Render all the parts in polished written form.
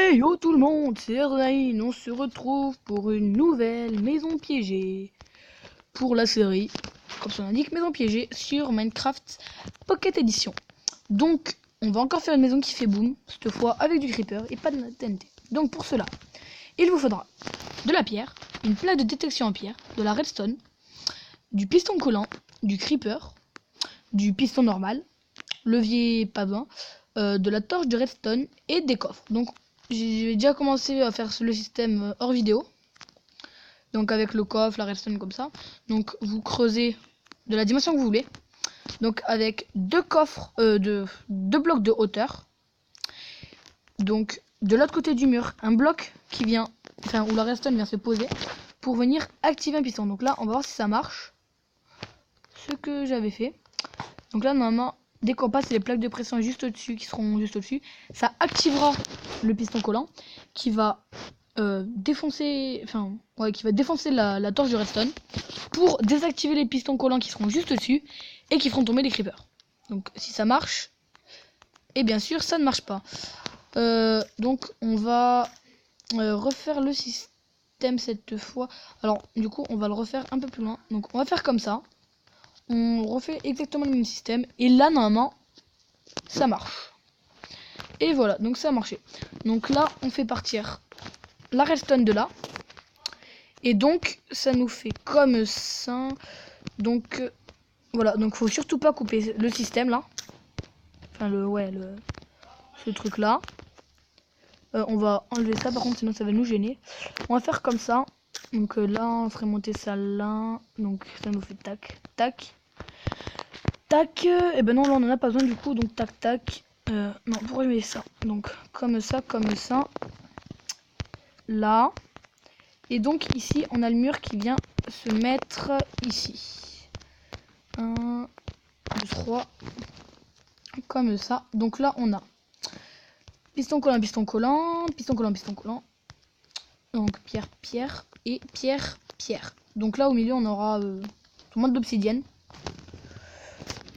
Hey yo tout le monde, c'est Erzaïn, on se retrouve pour une nouvelle maison piégée pour la série, comme son indique, maison piégée sur Minecraft Pocket Edition. Donc on va encore faire une maison qui fait boom, cette fois avec du creeper et pas de la TNT. Donc pour cela, il vous faudra de la pierre, une plaque de détection en pierre, de la redstone, du piston collant, du creeper, du piston normal, levier pas besoin, de la torche de redstone et des coffres. Donc j'ai déjà commencé à faire le système hors vidéo, donc avec le coffre, la redstone comme ça. Donc vous creusez de la dimension que vous voulez, donc avec deux coffres, deux blocs de hauteur. Donc de l'autre côté du mur, un bloc qui vient, enfin où la redstone vient se poser pour venir activer un piston. Donc là on va voir si ça marche, ce que j'avais fait. Donc là normalement, dès qu'on passe les plaques de pression juste au-dessus, qui seront juste au-dessus, ça activera le piston collant qui va défoncer, la torche de redstone pour désactiver les pistons collants qui seront juste au-dessus et qui feront tomber les creepers. Donc si ça marche, et bien sûr ça ne marche pas. Donc on va refaire le système cette fois. Alors du coup on va le refaire un peu plus loin. Donc on va faire comme ça. On refait exactement le même système. Et là, normalement, ça marche. Et voilà, donc ça a marché. Donc là, on fait partir la redstone de là. Et donc, ça nous fait comme ça. Donc, voilà. Donc, faut surtout pas couper le système, là. Enfin, ce truc-là. On va enlever ça, par contre, sinon ça va nous gêner. On va faire comme ça. Donc là, on ferait monter ça là. Donc, ça nous fait tac, tac. Tac, et ben non, là on en a pas besoin du coup, donc tac tac. Non, pourquoi je mets ça? Donc comme ça, là. Et donc ici, on a le mur qui vient se mettre ici. 1, 2, 3. Comme ça. Donc là, on a piston collant, piston collant, piston collant, piston collant. Donc pierre, pierre et pierre, pierre. Donc là, au milieu, on aura tout le monde d'obsidienne.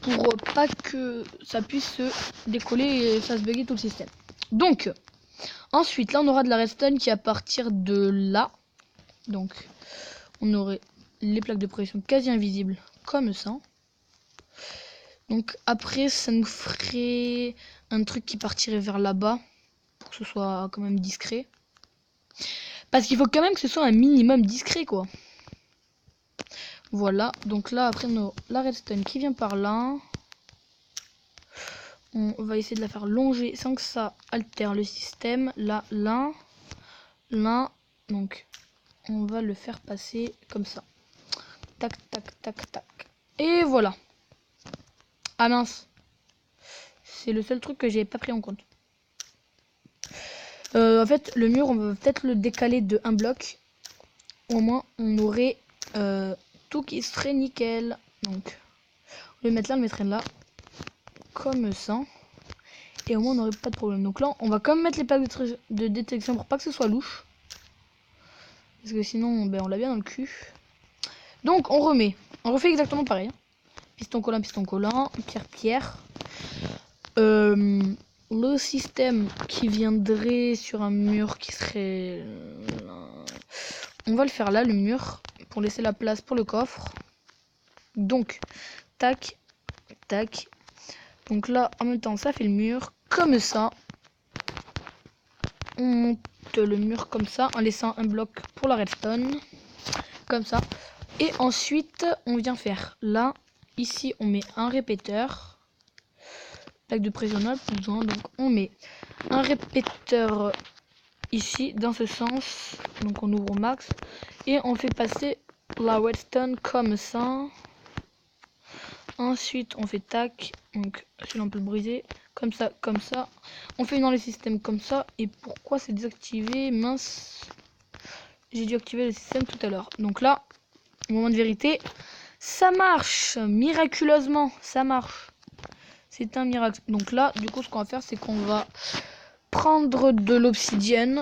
Pour pas que ça puisse se décoller et ça se bugger tout le système. Donc, ensuite, là, on aura de la redstone qui à partir de là. Donc, on aurait les plaques de pression quasi invisibles, comme ça. Donc, après, ça nous ferait un truc qui partirait vers là-bas, pour que ce soit quand même discret. Parce qu'il faut quand même que ce soit un minimum discret, quoi. Voilà, donc là, après, on a la redstone qui vient par là. On va essayer de la faire longer sans que ça altère le système. Là, là, là. Donc, on va le faire passer comme ça. Tac, tac, tac, tac. Et voilà. Ah mince. C'est le seul truc que j'ai pas pris en compte. En fait, le mur, on va peut-être le décaler de un bloc. Au moins, on aurait tout qui serait nickel. Donc, on le mettre là, on le mettrait là. Comme ça. Et au moins, on n'aurait pas de problème. Donc là, on va quand même mettre les plaques de détection pour pas que ce soit louche. Parce que sinon, ben, on l'a bien dans le cul. Donc, on remet. On refait exactement pareil. Piston collant, pierre, pierre. Le système qui viendrait sur un mur qui serait... On va le faire là, le mur, pour laisser la place pour le coffre. Donc, tac, tac. Donc là, en même temps, ça fait le mur comme ça. On monte le mur comme ça, en laissant un bloc pour la redstone. Comme ça. Et ensuite, on vient faire là. Ici, on met un répéteur. Plaque de pression, on a besoin. Donc, on met un répéteur ici, dans ce sens. Donc, on ouvre au max. Et on fait passer la redstone comme ça. Ensuite, on fait tac. Donc, celui-là, on peut le briser. Comme ça, comme ça. On fait dans le système comme ça. Et pourquoi c'est désactivé? Mince. J'ai dû activer le système tout à l'heure. Donc là, au moment de vérité, ça marche. Miraculeusement, ça marche. C'est un miracle. Donc là, du coup, ce qu'on va faire, c'est qu'on va prendre de l'obsidienne.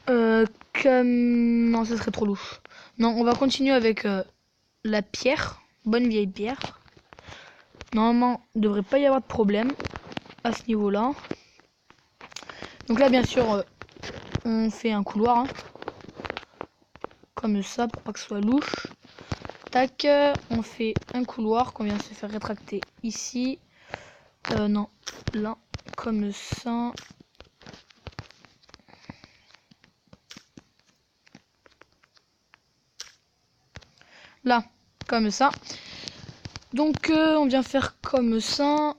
Non, ce serait trop louche. Non, on va continuer avec la pierre. Bonne vieille pierre. Normalement, il ne devrait pas y avoir de problème à ce niveau-là. Donc là, bien sûr, on fait un couloir. Hein. Comme ça, pour pas que ce soit louche. Tac, on fait un couloir qu'on vient de se faire rétracter ici. Non, là, comme ça. Là, comme ça. Donc, on vient faire comme ça.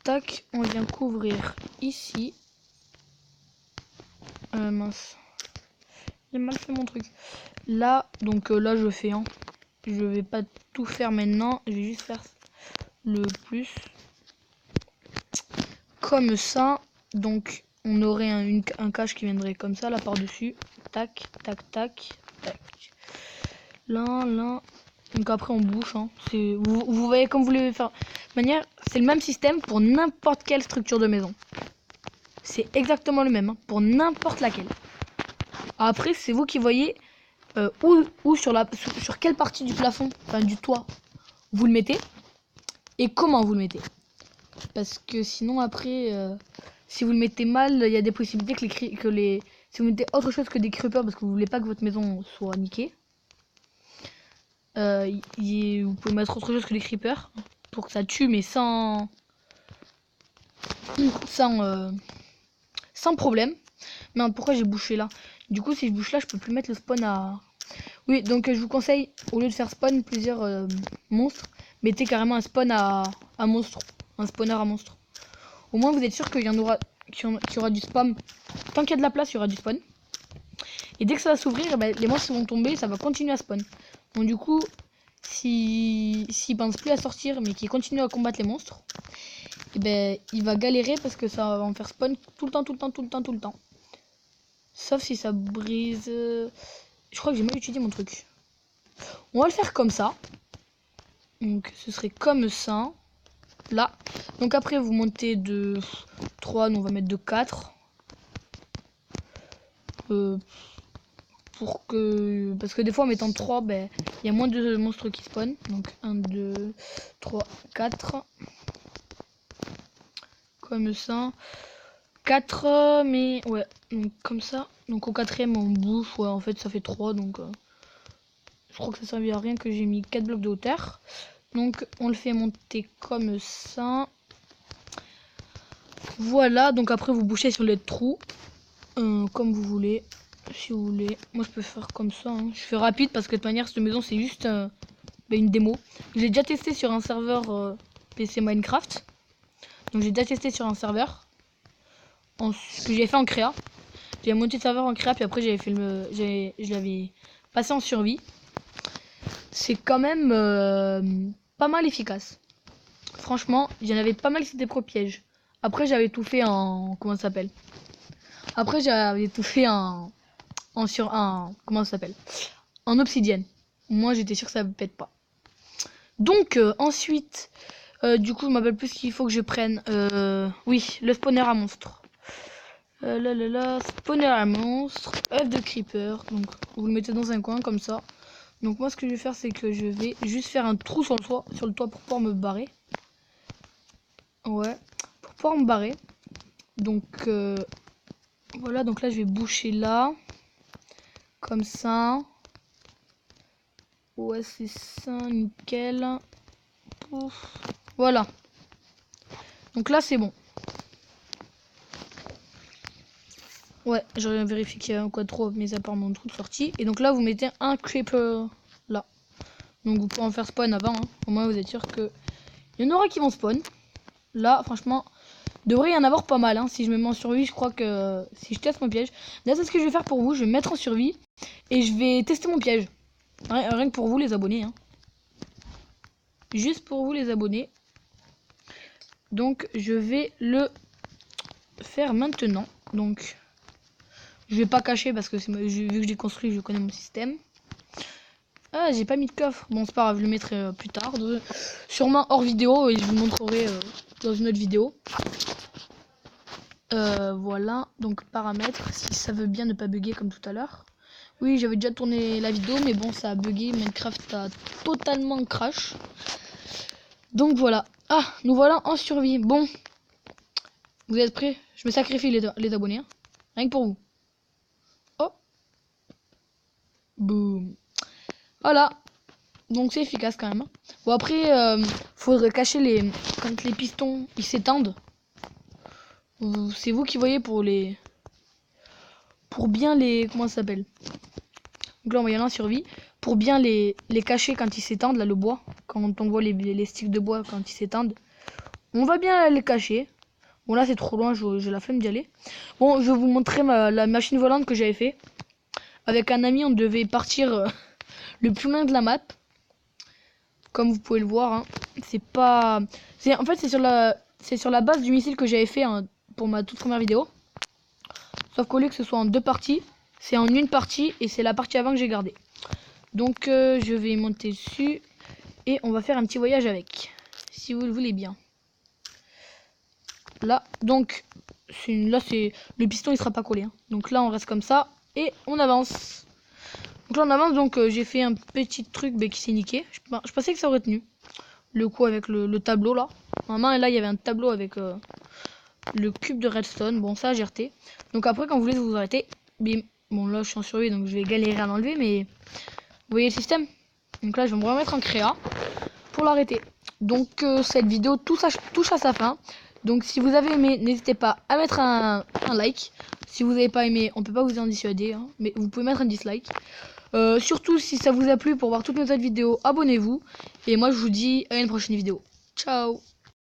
Tac, on vient couvrir ici. Mince. J'ai mal fait mon truc. Là, donc là, je fais. Hein. Je vais pas tout faire maintenant. Je vais juste faire le plus. Comme ça. Donc, on aurait un cache qui viendrait comme ça, là, par-dessus. Tac, tac, tac, tac. Là, là. Donc après, on bouche. Hein. Vous voyez comme vous voulez faire. De manière, c'est le même système pour n'importe quelle structure de maison. C'est exactement le même, hein, pour n'importe laquelle. Après, c'est vous qui voyez où sur quelle partie du plafond, enfin du toit, vous le mettez et comment vous le mettez. Parce que sinon après, si vous le mettez mal, il y a des possibilités si vous mettez autre chose que des creepers parce que vous voulez pas que votre maison soit niquée, vous pouvez mettre autre chose que des creepers pour que ça tue, mais sans problème. Mais pourquoi j'ai bouché là? Du coup, si je bouche là, je peux plus mettre le spawn à... Oui, donc je vous conseille, au lieu de faire spawn plusieurs monstres, mettez carrément un spawn à monstre. Un spawner à monstre. Au moins, vous êtes sûr qu'il y en aura, qu'il y aura du spam. Tant qu'il y a de la place, il y aura du spawn. Et dès que ça va s'ouvrir, ben, les monstres vont tomber, ça va continuer à spawn. Donc du coup, s'il pense plus à sortir, mais qu'il continue à combattre les monstres, et ben, il va galérer parce que ça va en faire spawn tout le temps, tout le temps, tout le temps, tout le temps. Sauf si ça brise... Je crois que j'ai mal utilisé mon truc. On va le faire comme ça. Donc ce serait comme ça. Là. Donc après vous montez de 3, nous on va mettre de 4. Pour que... Parce que des fois en mettant 3, ben, il y a moins de monstres qui spawnent. Donc 1, 2, 3, 4. Comme ça. 4, mais ouais, donc comme ça. Donc au quatrième on bouffe, ouais en fait ça fait 3, donc je crois que ça servit à rien que j'ai mis 4 blocs de hauteur. Donc on le fait monter comme ça. Voilà, donc après vous bouchez sur les trous, comme vous voulez, si vous voulez. Moi je peux faire comme ça, hein. Je fais rapide parce que de toute manière cette maison c'est juste une démo. J'ai déjà testé sur un serveur PC Minecraft. Donc j'ai déjà testé sur un serveur. Ce que j'ai fait en créa. J'ai monté le serveur en créa puis après j'avais fait je l'avais passé en survie. C'est quand même pas mal efficace. Franchement, j'en avais pas mal qui étaient pro pièges. Après j'avais tout fait en... Comment ça s'appelle? Après j'avais tout fait en comment ça s'appelle? En obsidienne. Moi j'étais sûr que ça ne pète pas. Donc ensuite, du coup je m'appelle plus qu'il faut que je prenne. Oui, le spawner à monstre. Spawner à monstre, œuf de creeper. Donc vous le mettez dans un coin comme ça. Donc moi ce que je vais faire c'est que je vais juste faire un trou sur le toit pour pouvoir me barrer. Ouais, pour pouvoir me barrer. Donc voilà, donc là je vais boucher là. Comme ça. Ouais, c'est ça, nickel. Pouf. Voilà. Donc là c'est bon. Ouais, je vérifie qu'il y a un quad trop, mais à part mon trou de sortie. Et donc là vous mettez un creeper là. Donc vous pouvez en faire spawn avant. Hein. Au moins vous êtes sûr que il y en aura qui vont spawn. Là franchement, devrait y en avoir pas mal. Hein. Si je me mets en survie, je crois que si je teste mon piège. Là c'est ce que je vais faire pour vous. Je vais me mettre en survie et je vais tester mon piège. Rien que pour vous les abonnés. Hein. Juste pour vous les abonnés. Donc je vais le faire maintenant. Donc je vais pas cacher parce que vu que j'ai construit, je connais mon système. Ah, j'ai pas mis de coffre. Bon, c'est pas grave, je le mettrai plus tard. Sûrement hors vidéo et je vous montrerai dans une autre vidéo. Voilà, donc paramètres, si ça veut bien ne pas bugger comme tout à l'heure. Oui, j'avais déjà tourné la vidéo, mais bon, ça a bugué. Minecraft a totalement crash. Donc voilà. Ah, nous voilà en survie. Bon, vous êtes prêts? Je me sacrifie les abonnés. Hein. Rien que pour vous. Oh. Boum. Voilà. Donc c'est efficace quand même. Bon après, faudrait cacher les... Quand les pistons ils s'étendent. C'est vous qui voyez pour les... Pour bien les... Comment ça s'appelle? Donc là on va y aller en survie. Pour bien les cacher quand ils s'étendent, là le bois. Quand on voit les sticks de bois quand ils s'étendent. On va bien les cacher. Bon là c'est trop loin, j'ai la flemme d'y aller. Bon, je vais vous montrer la machine volante que j'avais fait. Avec un ami on devait partir le plus loin de la map. Comme vous pouvez le voir, hein. C'est pas... En fait c'est sur la base du missile que j'avais fait hein, pour ma toute première vidéo. Sauf qu'au lieu que ce soit en 2 parties, c'est en une partie et c'est la partie avant que j'ai gardée. Donc je vais monter dessus et on va faire un petit voyage avec. Si vous le voulez bien. Là, donc, là c'est le piston il sera pas collé. Hein. Donc là on reste comme ça et on avance. Donc là on avance, donc j'ai fait un petit truc qui s'est niqué. Je pensais que ça aurait tenu. Le coup avec le tableau là. Normalement là il y avait un tableau avec le cube de redstone. Bon ça j'ai reté. Donc après quand vous voulez vous arrêter, bim. Bon là je suis en survie donc je vais galérer à l'enlever mais vous voyez le système. Donc là je vais me remettre en créa pour l'arrêter. Donc cette vidéo touche à sa fin. Donc si vous avez aimé, n'hésitez pas à mettre un like. Si vous n'avez pas aimé, on peut pas vous en dissuader, hein, mais vous pouvez mettre un dislike. Surtout si ça vous a plu, pour voir toutes mes autres vidéos, abonnez-vous. Et moi je vous dis à une prochaine vidéo. Ciao.